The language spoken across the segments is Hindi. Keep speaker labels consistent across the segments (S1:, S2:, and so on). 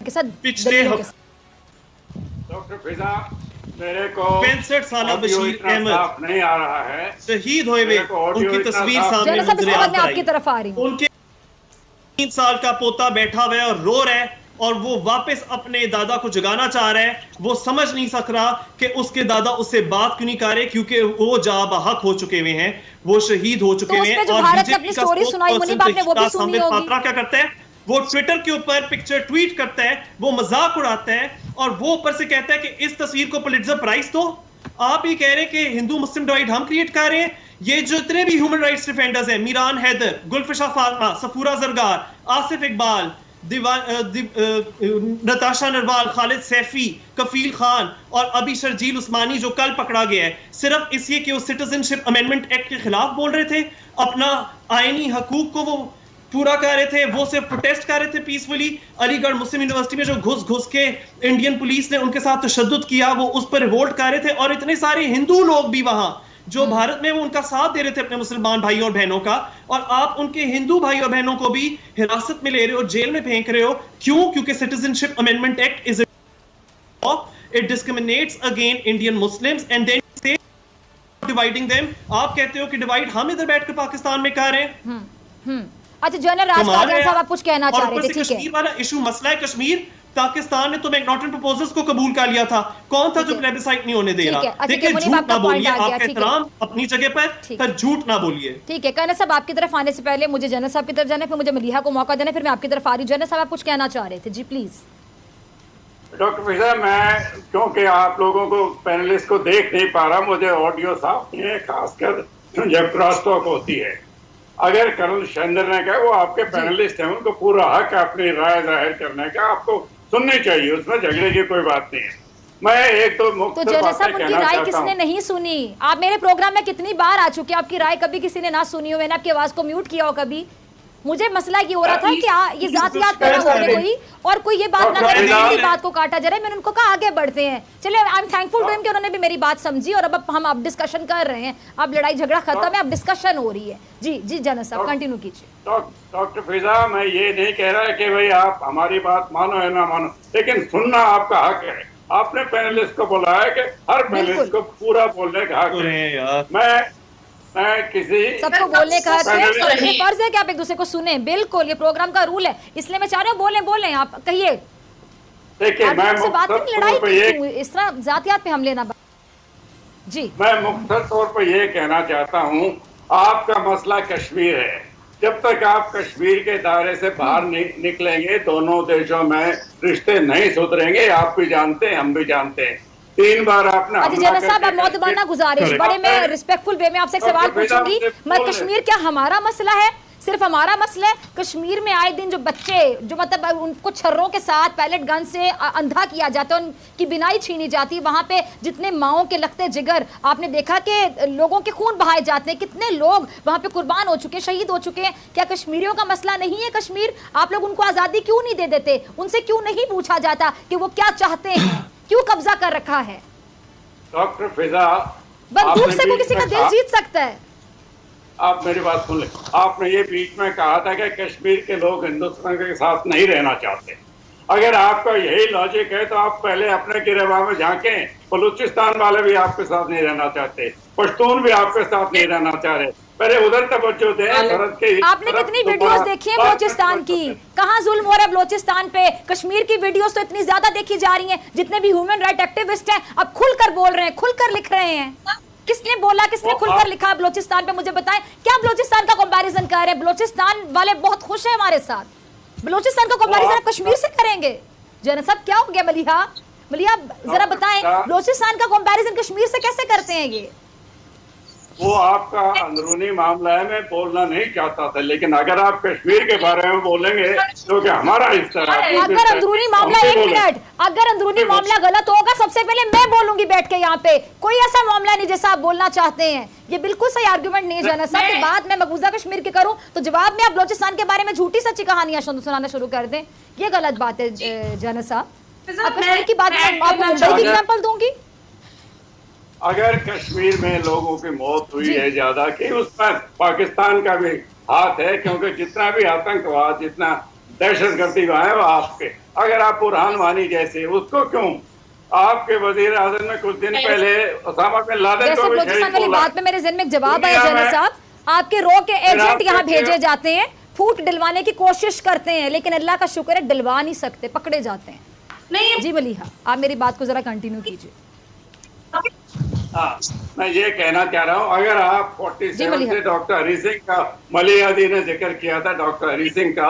S1: के साथ,
S2: पिछले
S3: डॉक्टर फिजा, मेरे को
S2: 65 साल बशीर अहमद
S3: नहीं आ रहा है,
S2: शहीद हुए वे, उनकी तस्वीर सामने
S1: आपकी तरफ आ रही है।
S2: उनके 3 साल का पोता बैठा हुआ है और रो रहा है, और वो वापस अपने दादा को जगाना चाह रहा है। वो समझ नहीं सक रहा कि उसके दादा उससे बात क्यों नहीं कर रहे, क्योंकि वो जा बहक हो चुके हुए हैं, वो शहीद हो चुके हुए हैं। और बीजेपी का स्पोक्सपर्सन पात्रा क्या करता है, वो ट्विटर के ऊपर पिक्चर ट्वीट करता है, वो मजाक उड़ाता है, और वो ऊपर से कहता है कि इस तस्वीर को पुलित्जर प्राइज दो। आप ये कह रहे हैं कि हिंदू मुस्लिम डिवाइड हम क्रिएट कर रहे हैं। ये जो इतने भी ह्यूमन राइट्स डिफेंडर्स हैं, मीरान हैदर, गुलफिशा फातिमा, सफूरा जरगार, आसिफ इकबाल, नताशा नरवाल, खालिद सैफी, कफील खान और अभी शर्जील उस्मानी जो कल पकड़ा गया है, सिर्फ इसलिए कि वो सिटीजनशिप अमेंडमेंट एक्ट के खिलाफ बोल रहे थे, अपना आईनी हकूक को वो पूरा कर रहे थे, वो सिर्फ प्रोटेस्ट कर रहे थे पीसफुली। अलीगढ़ मुस्लिम यूनिवर्सिटी में जो घुस के इंडियन पुलिस ने उनके साथ तशद्दुद किया, वो उस पर रिवोल्ट कर रहे थे। और इतने सारे हिंदू लोग भी वहां जो भारत में वो उनका साथ दे रहे थे अपने मुसलमान भाई और बहनों का, और आप उनके हिंदू भाई और बहनों को भी हिरासत में ले रहे हो, जेल में फेंक रहे हो। क्यों? क्योंकि citizenship amendment act is it discriminates against Indian Muslims and then say dividing them. आप कहते हो कि डिवाइड हम इधर बैठकर पाकिस्तान में कर रहे हैं।
S1: अच्छा जनरल राज साहब आप कुछ कहना चाह रहे थे, ठीक है।
S2: कश्मीर वाला इशू, मसला है कश्मीर, पाकिस्तान ने तो मैकनॉटन प्रपोजल्स को कबूल कर लिया था, कौन था जो प्लेबिसाइट नहीं होने दे रहा? देखिए, झूठ ना बोलिए, आपका एहतराम अपनी जगह पर झूठ ना बोलिए।
S1: ठीक है, कहना साहब आपकी तरफ आने से पहले मुझे जनरल साहब की तरफ जाना है, फिर मुझे मलिहा को मौका देना है, फिर मैं आपकी तरफ आ रही हूँ। जनरल साहब आप कुछ कहना चाह रहे थे, जी प्लीज।
S3: डॉक्टर फिजा, मैं क्योंकि आप लोगों को पैनलिस्ट को देख नहीं पा रहा, मुझे ऑडियो साफ नहीं है, खासकर जब क्रॉस टॉक होती है। अगर कर्नल शेंदर ने कहा, वो आपके पैनलिस्ट हैं, उनको पूरा हक अपनी राय जाहिर करने का, आपको सुननी चाहिए, उसमें झगड़े की कोई बात नहीं है। मैं एक तो
S1: जनरल साहब उनकी राय किसने नहीं सुनी? आप मेरे प्रोग्राम में कितनी बार आ चुके हैं, आपकी राय कभी किसी ने ना सुनी हो, मैंने आपकी आवाज को म्यूट किया हो कभी? मुझे मसला ये हो रहा था कि ये जातियात पैदा हो रहे कोई, और कोई ये बात ना करे, मेरी बात को काटा जा रहा है। मैंने उनको कहा आगे बढ़ते हैं, चलिए I am thankful to him कि उन्होंने भी मेरी बात समझी, और अब हम आप डिस्कशन कर रहे हैं, अब लड़ाई झगड़ा खत्म है, अब डिस्कशन हो रही है। जी जी जनरल साहब कंटिन्यू कीजिए।
S3: डॉक्टर फिजा, मैं ये नहीं कह रहा कि भाई आप हमारी बात मानो या ना मानो, लेकिन सुनना आपका हक है। आपने पैनलिस्ट को बोला है कि हर पैनलिस्ट को पूरा बोलने का हक है। मैं किसी
S1: सबको बोलने का हक है, फर्ज है कि आप एक दूसरे को सुने, बिल्कुल ये प्रोग्राम का रूल है, इसलिए मैं चाह रहा हूँ बोलें आप कहिए।
S3: देखिए, मैं
S1: बात लड़ाई इस तरह जातियात पे हमले ना। जी,
S3: मैं मुख्तर तौर पर यह कहना चाहता हूँ, आपका मसला कश्मीर है। जब तक आप कश्मीर के दायरे से बाहर निकलेंगे, दोनों देशों में रिश्ते नहीं सुधरेंगे। आप भी जानते हैं, हम भी जानते हैं। 3 बार आपने
S1: जनरल साहब, आप मौतबाना गुजारिश, बड़े मैं रिस्पेक्टफुल वे में आपसे एक सवाल पूछूंगी। मैं कश्मीर क्या हमारा मसला है? सिर्फ हमारा मसला है? कश्मीर में आए दिन जो बच्चे, जो मतलब उनको छर्रों के साथ पैलेट गन से अंधा किया जाता है, उनकी बिनाई छीनी जाती है, वहां पे जितने माओं के लगते जिगर, आपने देखा कि लोगों के खून बहाए जाते हैं, कितने लोग वहां पे कुर्बान हो चुके हैं, शहीद हो चुके हैं। क्या कश्मीरियों का मसला नहीं है कश्मीर? आप लोग उनको आजादी क्यों नहीं दे देते? उनसे क्यों नहीं पूछा जाता कि वो क्या चाहते हैं? क्यों कब्जा कर रखा है?
S3: डॉक्टर फिजा,
S1: बंदूक से कोई किसी का दिल जीत सकता है?
S3: आप मेरी बात सुन ले। आपने ये बीच में कहा था कि कश्मीर के लोग हिंदुस्तान के साथ नहीं रहना चाहते। अगर आपका यही लॉजिक है तो आप पहले अपने गिरेबान में झांकें। बलूचिस्तान वाले भी आपके साथ नहीं रहना चाहते, पश्तून भी आपके साथ नहीं रहना चाह रहे। पहले उधर तवज्जो दें।
S1: आपने कितनी वीडियोस देखी है बलोचिस्तान की? कहाँ जुल्म हो रहा है बलोचिस्तान पे? कश्मीर की वीडियोस तो इतनी ज्यादा देखी जा रही हैं। जितने भी ह्यूमन राइट एक्टिविस्ट हैं अब खुलकर बोल रहे हैं, खुलकर लिख रहे हैं। किसने बोला, किसने खुलकर लिखा बलोचिस्तान पे? मुझे बताएं, क्या बलोचिस्तान का कंपैरिजन कर रहे हैं? बलोचिस्तान वाले बहुत खुश हैं हमारे साथ, बलोचिस्तान का कंपैरिजन कश्मीर से करेंगे? जनरल साहब क्या हो गया? मलिहा जरा बताएं, बलोचिस्तान का कंपैरिजन कश्मीर से कैसे करते हैं? ये
S3: वो आपका अंदरूनी मामला है, मैं बोलना नहीं चाहता था, लेकिन अगर आप कश्मीर के बारे में बोलेंगे तो क्या हमारा हिस्सा है?
S1: अगर अंदरूनी मामला, एक मिनट, अगर अंदरूनी मामला गलत होगा सबसे पहले मैं बोलूंगी बैठ के यहाँ पे। कोई ऐसा मामला नहीं जैसा आप बोलना चाहते हैं। ये बिल्कुल सही आर्गुमेंट नहीं है। जनरल साहब की बात मैं मकबूजा कश्मीर की करूं तो जवाब में आप बलोचिस्तान के बारे में झूठी सच्ची कहानियां सुनाना शुरू कर दें, ये गलत बात है। जनरल साहब, कश्मीर की बात में आपको मुंबई की एग्जाम्पल दूंगी।
S3: अगर कश्मीर में लोगों की मौत हुई है ज्यादा, कि उसमें पाकिस्तान का भी हाथ है, क्योंकि जितना भी आतंकवाद, जितना दहशतगर्दी है वो आपके। अगर आप बुरहान वानी जैसे, उसको क्यों आपके वजीर आजम ने कुछ दिन पहले उसामा बिन लादेन को भी शहीद बोला।
S1: बात में मेरे ज़हन में एक जवाब आया जनरल साहब, आपके रो के एजेंट यहाँ भेजे जाते हैं, फूट दिलवाने की कोशिश करते हैं, लेकिन अल्लाह का शुक्र है दिलवा नहीं सकते, पकड़े जाते हैं। नहीं जी मलिहा, आप मेरी बात को जरा कंटिन्यू कीजिए।
S3: हाँ, मैं ये कहना चाह रहा हूँ, अगर आप 47 से डॉक्टर हरी सिंह का, मलिया दी ने जिक्र किया था डॉक्टर हरी सिंह का,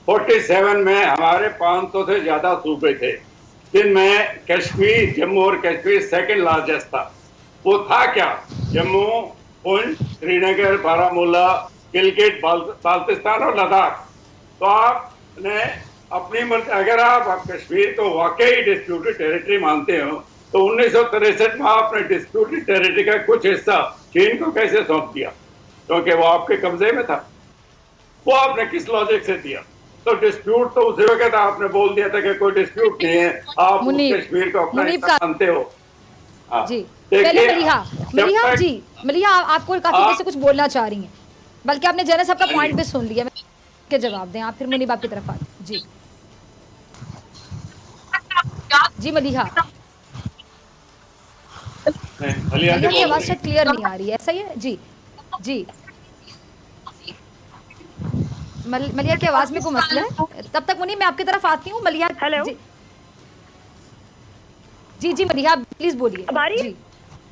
S3: 47 में हमारे 500 से ज्यादा सूबे थे, जिनमें कश्मीर, जम्मू और कश्मीर सेकंड लार्जेस्ट था। वो था क्या? जम्मू, पुंछ, श्रीनगर, बारामूला, गिलगित, बाल्टिस्तान और लद्दाख। तो आपने अपनी अगर आप कश्मीर को वाकई डिस्प्यूटेड टेरिटरी मानते हो, तो 1963 में आपने डिस्प्यूटेड टेरिटरी का कुछ हिस्सा चीन को कैसे सौंप दिया? क्योंकि वो आपके कब्जे में था। वो आपने किस लॉजिक से दिया? तो डिस्प्यूट तो उसी वक्त आपने बोल दिया था कि कोई डिस्प्यूट नहीं है, आप कश्मीर को अपना हिस्सा मानते हो।
S1: जी पहले मलिहा जी, मलिहा आपको काफी देर से कुछ बोलना चाह रही हैं, बल्कि आपने जनरल साहब का पॉइंट भी सुन लिया, के जवाब दें आप, फिर मुनीब आपकी तरफ आए। जी जी मलिहा, की आवाज शायद क्लियर नहीं आ रही है, ऐसा ही है? जी जी मलिया की आवाज में कोई मसला है? तब तक मुनीब मैं आपकी तरफ आती हूँ। मलिया, हेलो जी जी मलिया प्लीज बोलिए। जी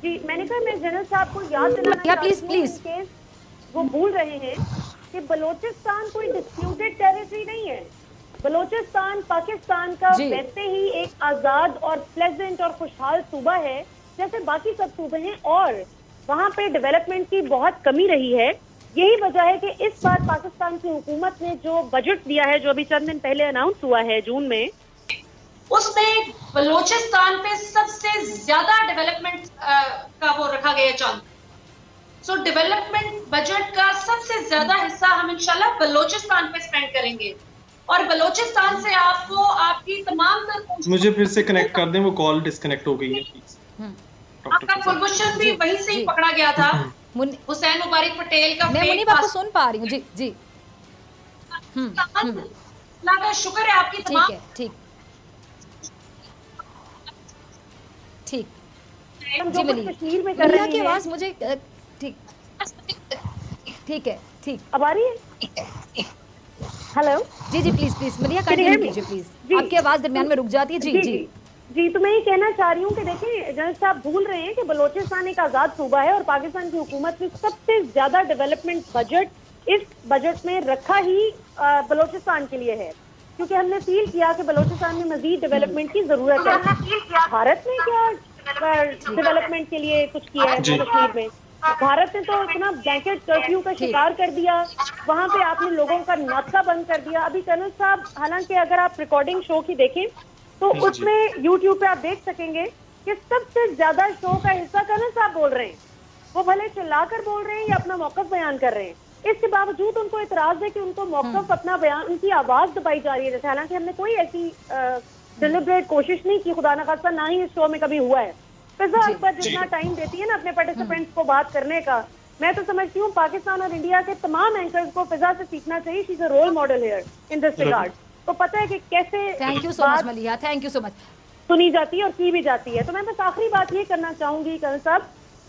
S4: जी मैंने कहा मैं जनरल साहब को याद दिलाना
S1: प्लीज
S4: वो भूल रहे हैं कि बलोचिस्तान कोई डिस्प्यूटेड टेरिटरी नहीं है। बलोचिस्तान पाकिस्तान का वैसे ही एक आजाद और प्लेजेंट और खुशहाल सूबा है जैसे बाकी सब सूबे हैं, और वहाँ पे डेवलपमेंट की बहुत कमी रही है। यही वजह है कि इस बार पाकिस्तान की हुकूमत ने जो बजट दिया है, जो अभी चंद दिन पहले अनाउंस हुआ है जून में,
S5: उसमें बलोचिस्तान पे सबसे ज्यादा डेवलपमेंट का वो रखा गया चंद। सो डेवलपमेंट बजट का सबसे ज्यादा हिस्सा हम इंशाल्लाह बलोचिस्तान पे स्पेंड करेंगे, और बलोचिस्तान से आपको आपकी तमाम,
S2: मुझे फिर से कनेक्ट कर दें, वो कॉल डिस्कनेक्ट हो गई है।
S5: आपका कुलभूषण भी वहीं से ही पकड़ा गया था, हुसैन मुबारक पटेल का।
S1: मैं मुनीब आपको सुन पा रही हूँ। जी जी
S5: अल्लाह का शुक्र है आपकी तमाम।
S1: ठीक ठीक
S4: जी कश्मीर में कर रही
S1: की आवाज मुझे ठीक है ठीक
S4: अब आ रही है? हेलो
S1: जी जी प्लीज मलिया कंटिन्यू कीजिए प्लीज, आपकी आवाज दरमियान में रुक जाती है। जी जी
S4: जी तो मैं ये कहना चाह रही हूँ कि देखिए जनरल साहब भूल रहे हैं कि बलोचिस्तान एक आजाद सूबा है, और पाकिस्तान की हुकूमत ने सबसे ज्यादा डेवलपमेंट बजट इस बजट में रखा ही बलोचिस्तान के लिए है, क्योंकि हमने फील किया कि बलोचिस्तान में मजीद डेवलपमेंट की जरूरत है। भारत ने क्या डेवलपमेंट के लिए कुछ किया है कश्मीर में? भारत ने तो इतना ब्लैंकेट कर्फ्यू का शिकार कर दिया, वहाँ पे आपने लोगों का नाश्ता बंद कर दिया। अभी कर्नल साहब, हालांकि अगर आप रिकॉर्डिंग शो की देखें तो उसमें यूट्यूब पे आप देख सकेंगे कि सबसे ज्यादा शो का हिस्सा कर्नल साहब बोल रहे हैं। वो भले चिल्लाकर बोल रहे हैं या अपना मौकफ बयान कर रहे हैं, इसके बावजूद उनको इतराज है कि उनको मौकफ अपना बयान, उनकी आवाज दबाई जा रही है जैसे। हालांकि हमने कोई ऐसी डिलिब्रेट कोशिश नहीं की, खुदा न खास्ता, ना ही इस शो में कभी हुआ है। फिजा अकबर जितना टाइम देती है ना अपने पार्टिसिपेंट्स को बात करने का, मैं तो समझती हूँ पाकिस्तान और इंडिया के तमाम एंकर्स को फिजा से सीखना चाहिए। She is a role model here in this regard. तो पता है कि कैसे
S1: thank you so much Malia, thank you so much,
S4: सुनी जाती है और की भी जाती है। तो मैं बस आखिरी बात ये करना चाहूंगी कर्नल साहब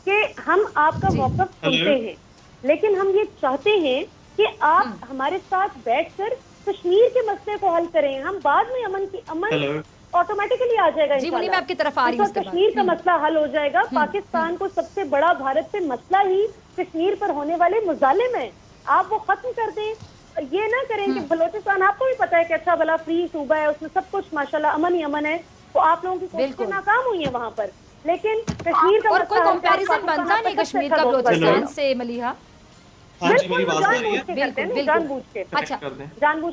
S4: कि हम आपका मौकफ सुनते हैं, लेकिन हम ये चाहते हैं कि आप हमारे साथ बैठकर कश्मीर के मसले को हल करें। हम बाद में अमन ऑटोमेटिकली आ जाएगा।
S1: जी मैं आपकी तरफ आ रही हूँ।
S4: कश्मीर का मसला हल हो जाएगा। पाकिस्तान को सबसे बड़ा भारत से मसला ही कश्मीर पर होने वाले मुजालिम है, आप वो खत्म कर दें। ये ना करें कि बलोचिस्तान, आपको भी पता है कि अच्छा भला फ्री सूबा है, उसमें सब कुछ माशाल्लाह अमन ही अमन है, तो आप लोगों की कोशिशें नाकाम हुई है वहाँ पर। लेकिन कश्मीर का
S1: और कोई कंपैरिजन बनता नहीं कश्मीर का बलोचिस्तान से मलिहा।
S4: जानबूझ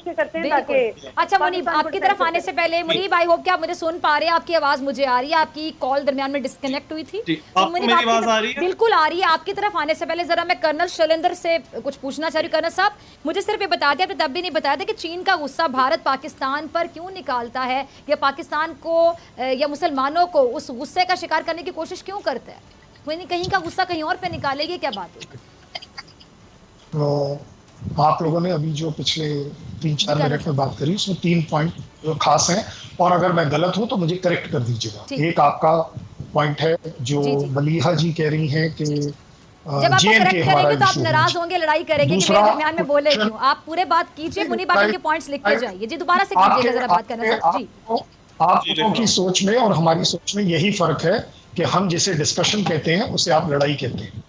S4: के करते हैं ताकि।
S1: अच्छा मुनीब, आपकी तरफ आने से पहले मुनीब, आई होप कि आप मुझे सुन पा रहे हैं, आपकी आवाज मुझे आ रही है, आपकी कॉल दरमियान में डिस्कनेक्ट हुई थी।
S2: तो मुनीब
S1: बिल्कुल आ रही है। आपकी तरफ आने से पहले जरा मैं कर्नल शैलेंद्र से कुछ पूछना चाह रही हूँ। कर्नल साहब, मुझे सिर्फ ये बता दिया, आपने तब भी नहीं बताया था कि चीन का गुस्सा भारत पाकिस्तान पर क्यों निकालता है, या पाकिस्तान को या मुसलमानों को उस गुस्से का शिकार करने की कोशिश क्यों करता है? कहीं का गुस्सा कहीं और पे निकालेगी, क्या बात है?
S6: तो आप लोगों ने अभी जो पिछले 3-4 मिनट में बात करी, उसमें 3 पॉइंट खास हैं, और अगर मैं गलत हूं तो मुझे करेक्ट कर दीजिएगा। एक आपका पॉइंट है जो मलीहा जी कह रही हैं कि
S1: जब आप करेक्ट करेंगे तो आप नाराज होंगे, लड़ाई करेंगे कि मेरे दरमियान में बोले क्यों। आप पूरे बात कीजिए, मुनीब आप इनके पॉइंट्स लिखते जाइए। जी दोबारा से कीजिए जरा बात करना सर जी।
S6: आप लोगों की सोच में और हमारी सोच में यही फर्क है कि हम जिसे डिस्कशन कहते हैं उसे आप लड़ाई कहते हैं,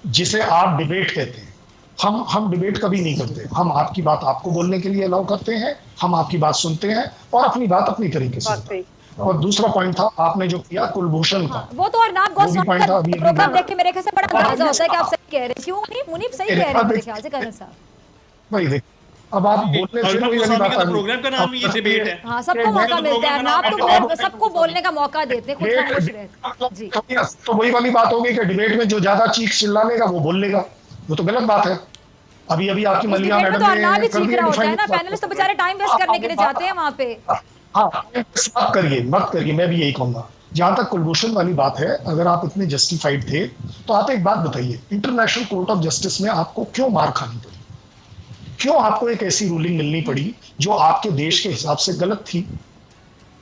S6: जिसे आप डिबेट कहते हैं। हम डिबेट कभी नहीं करते, हम आपकी बात आपको बोलने के लिए अलाउ करते हैं, हम आपकी बात सुनते हैं और अपनी बात अपनी तरीके से। और दूसरा पॉइंट था आपने जो किया कुलभूषण का,
S1: वो तो अर्नाब गोस्वामी का प्रोग्राम देख के मेरे ख्याल से बड़ा अंदाजा होता है कि आप सही कह रहे हैं। क्यों नहीं मुनीब सही कह रहे हैं मेरे ख्याल से करण साहब।
S6: वही देख, अब आप बोलने से कोई वाली बात आ
S2: प्रोग्राम का नाम ये डिबेट है।
S1: हां सबको मौका मिलता है, अर्नाब तो सबको बोलने का मौका देते हैं, खुद खामोश रहते जी।
S6: तो वही वाली बात होगी कि डिबेट में जो ज्यादा चीख चिल्ला लेगा वो बोल लेगा, वो तो गलत बात है। अभी अभी आपकी मलिया मैडम
S1: तो अर्नाब भी चीख रहा होता है ना, पैनलिस्ट तो बेचारे टाइम वेस्ट करने के लिए जाते हैं वहां पे।
S6: हाँ मत करिए, मैं भी यही कहूंगा। जहां तक कुलभूषण वाली बात है, अगर आप इतने जस्टिफाइड थे तो आप एक बात बताइए, इंटरनेशनल कोर्ट ऑफ जस्टिस में आपको क्यों मार खानी पड़ी? क्यों आपको एक ऐसी रूलिंग मिलनी पड़ी जो आपके देश के हिसाब से गलत थी,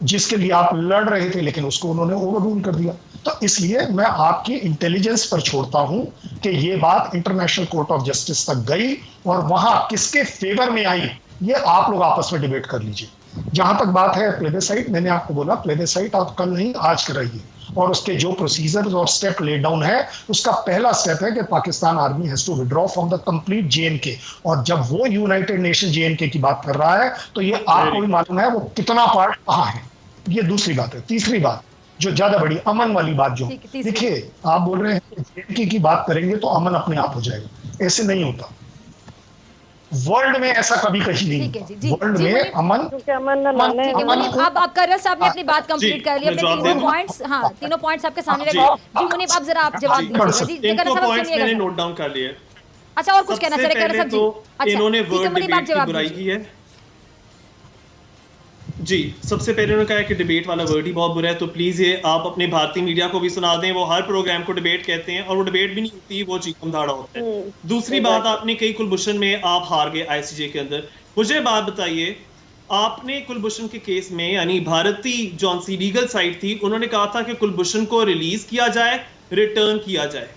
S6: जिसके लिए आप लड़ रहे थे, लेकिन उसको उन्होंने ओवर रूल कर दिया? तो इसलिए मैं आपकी इंटेलिजेंस पर छोड़ता हूं कि ये बात इंटरनेशनल कोर्ट ऑफ जस्टिस तक गई और वहां किसके फेवर में आई, ये आप लोग आपस में डिबेट कर लीजिए। जहां तक बात है प्लेबेसाइट, मैंने आपको बोला प्लेबेसाइट आप कल नहीं आज कराइए, और उसके जो प्रोसीजर्स और स्टेप ले डाउन है, उसका पहला स्टेप है कि Pakistan army has to withdraw from the complete J and K. और जब वो यूनाइटेड नेशन जेएनके की बात कर रहा है तो ये आपको भी मालूम है वो कितना पार्ट कहां है। ये दूसरी बात है। तीसरी बात जो ज्यादा बड़ी, अमन वाली बात, जो देखिए आप बोल रहे हैं जेएनके की बात करेंगे तो अमन अपने आप हो जाएगा, ऐसे नहीं होता। वर्ल्ड में ऐसा कभी कहीं नहीं होता। वर्ल्ड में अमन
S1: अब आप कर्नल साहब ने अपनी बात कंप्लीट कर ली, अपने तीनों पॉइंट्स, हाँ तीनों पॉइंट्स आपके सामने रखे। जी मुनीब आप जरा आप जवाब दीजिएगा। जी कर्नल साहब सुनिएगा,
S2: मैंने नोट डाउन कर लिए।
S1: अच्छा और कुछ कहना चाह रहे कर्नल साहब जी? अच्छा
S2: इन्होंने वर्ड
S1: मुनीब आप
S2: डिबेट की
S1: जवाब
S2: बुराई
S1: दीजिए।
S2: की है जी। सबसे पहले उन्होंने कहा कि डिबेट वाला वर्ड ही बहुत बुरा है, तो प्लीज ये आप अपने भारतीय मीडिया को भी सुना दें। वो हर प्रोग्राम को डिबेट कहते हैं और वो डिबेट भी नहीं होती, वो चीकम धाड़ा होता है। दूसरी बात, आपने कही कुलभूषण में आप हार गए आईसीजे के अंदर। मुझे बात बताइए, आपने कुलभूषण के केस में, यानी भारतीय जौन सी लीगल साइड थी, उन्होंने कहा था कि कुलभूषण को रिलीज किया जाए, रिटर्न किया जाए।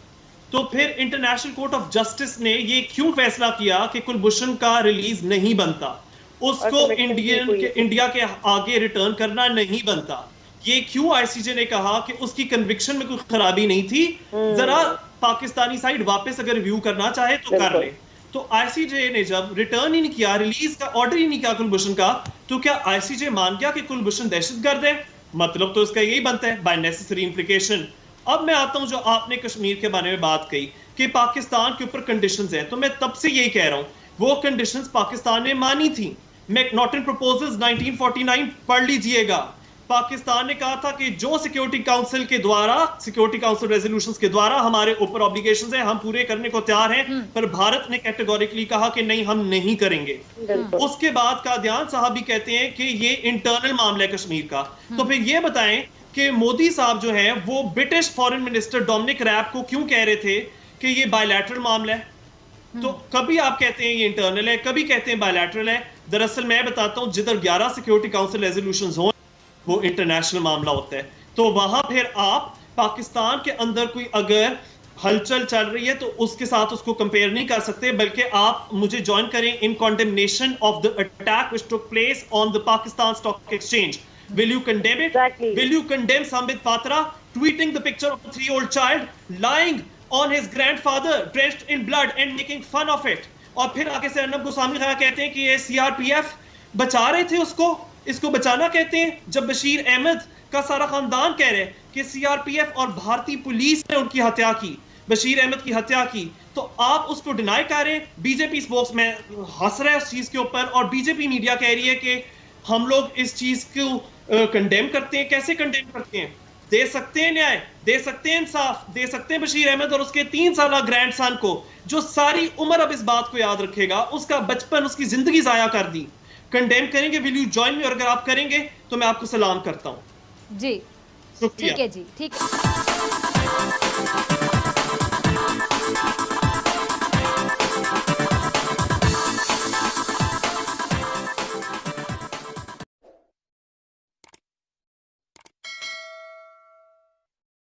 S2: तो फिर इंटरनेशनल कोर्ट ऑफ जस्टिस ने ये क्यों फैसला किया कि कुलभूषण का रिलीज नहीं बनता, उसको इंडिया के आगे रिटर्न करना नहीं बनता? ये क्यों आईसीजे ने कहा कि उसकी कन्विक्शन में कोई खराबी नहीं थी, जरा पाकिस्तानी साइड वापस अगर रिव्यू करना चाहे तो कर ले। तो आईसीजे ने जब रिटर्न ही नहीं किया, रिलीज का ऑर्डर ही नहीं किया कुलभूषण का, तो क्या आईसीजे मान गया कि कुलभूषण दहशतगर्द है? मतलब तो इसका यही बनता है बाय नेसेसरी इम्प्लीकेशन। अब मैं आता हूं, जो आपने कश्मीर के बारे में बात कही कि पाकिस्तान के ऊपर कंडीशंस हैं, तो मैं तब से यही कह रहा हूं, वो कंडीशंस पाकिस्तान ने मानी थी। मैकनॉटन प्रपोजल्स 1949 पढ़ लीजिएगा। पाकिस्तान ने कहा था कि जो सिक्योरिटी काउंसिल के द्वारा, सिक्योरिटी काउंसिल रेजोल्यूशंस के द्वारा हमारे ऊपर ऑब्लिगेशंस हैं, हम पूरे करने को तैयार हैं, पर भारत ने कैटेगोरिकली कहा कि नहीं, हम नहीं करेंगे। उसके बाद कादियान साहब भी कहते हैं कि ये इंटरनल मामला है कश्मीर का। तो फिर ये बताएं कि मोदी साहब जो है वो ब्रिटिश फॉरेन मिनिस्टर डोमिनिक रैब को क्यों कह रहे थे कि ये बायलैटरल मामला है? तो कभी आप कहते हैं ये इंटरनल है, कभी कहते हैं बायलैटरल है। दरअसल मैं बताता हूं, जिधर 11 सिक्योरिटी काउंसिल रेजोल्यूशंस हो वो इंटरनेशनल मामला होता है। तो वहां फिर आप पाकिस्तान के अंदर कोई अगर हलचल चल रही है तो उसके साथ उसको कंपेयर नहीं कर सकते, बल्कि आप मुझे ज्वाइन करें in condemnation of the attack which took place on the Pakistan stock exchange. Will you condemn it?
S4: Exactly.
S2: Will you condemn Sambit Patra tweeting the picture of a 3-year-old child lying on his grandfather drenched in blood and making fun of it? और फिर आगे से अर्नब गोस्वामी खान कहते हैं कि ये सीआरपीएफ बचा रहे थे उसको, इसको बचाना कहते हैं, जब बशीर अहमद का सारा खानदान कह रहे हैं कि सीआरपीएफ और भारतीय पुलिस ने उनकी हत्या की, बशीर अहमद की हत्या की, तो आप उसको डिनाई कर रहे हैं। बीजेपी स्पोक्समैन हंस रहा है उस चीज के ऊपर और बीजेपी मीडिया कह रही है कि हम लोग इस चीज को कंडेम करते हैं। कैसे कंडेम करते हैं? दे सकते हैं न्याय, दे सकते हैं इंसाफ, दे सकते हैं बशीर अहमद और उसके 3 साल ग्रैंडसन को, जो सारी उम्र अब इस बात को याद रखेगा, उसका बचपन, उसकी जिंदगी जाया कर दी। कंडेम करेंगे? Will you join me? और अगर आप करेंगे तो मैं आपको सलाम करता हूं।
S1: जी ठीक है जी, ठीक है।